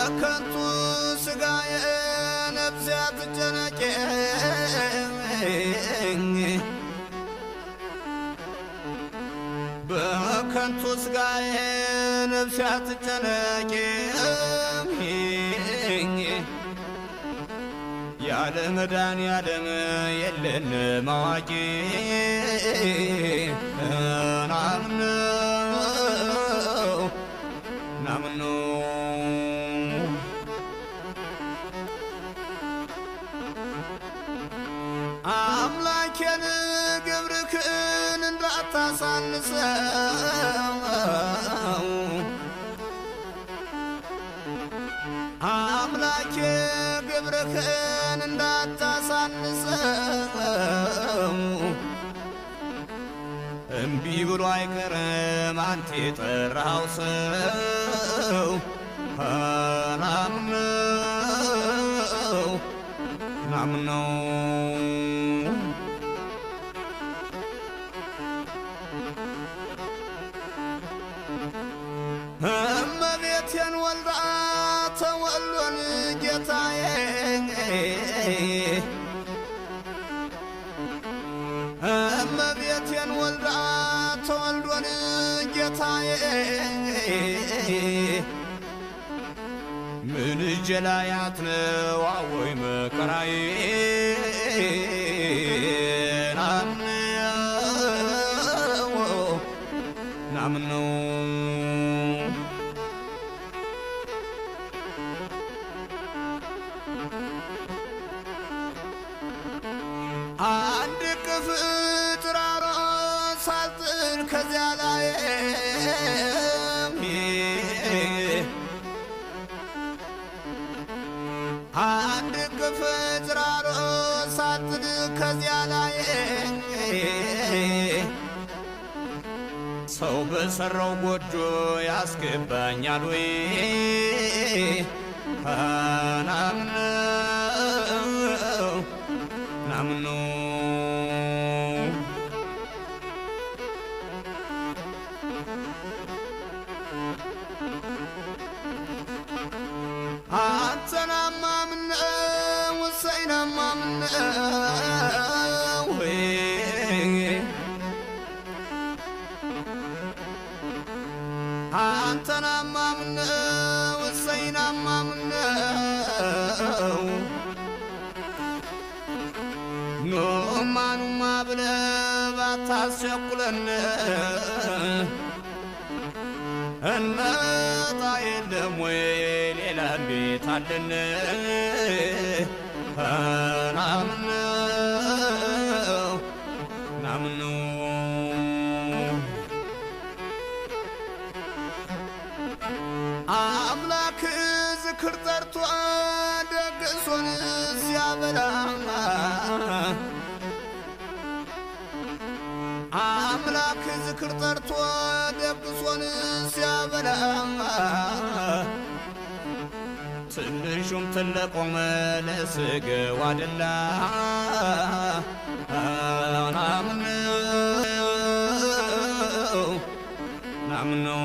በከንቱ ስጋዬ ነፍሴ አትጨነቂ በከንቱ ስጋዬ ነፍሴ አትጨነቂ ያለ መድኃኒዓለም የለንም አዋቂ ናምነው አምላኬን ግብርክን እንዳታሳንሰው አምላኬ ግብርክን እንዳታሳንሰው እምቢ ብሎ አይቀርም አንተ የጠራኸው ሰው ናምነው እመቤቴን ወልዳ ተወሎን ጌታዬ እመቤቴን ወልዳ ተወልዶን ጌታዬ ምን ጀላያት ነው አወይ መከራዬ ናምነው አንድ ቅፍጥራሮ ሳልጥል ከዚያ ላይ አንድ ቅፍጥራሮ ሳልጥል ከዚያ ላይ ሰው በሰራው ጎጆ ያስገባኛል ወይ ናምነው አንተናማ ምነው ወሰይናማ ምነው አንተናማ ምነው ወሰይናማ ምነው ኑማ ብለህ ባታስቸኩለን እንመጣ የለም ወይ ሌላ ቤት አለን ናምነው አምላክ ዝክር ጠርቶ ደግሶን ሲያበላ አምላክ ዝክር ጠርቶ ደግሶን ሲያበላ ትንሹም ትልቁም ለስጋው አደላ ናምነው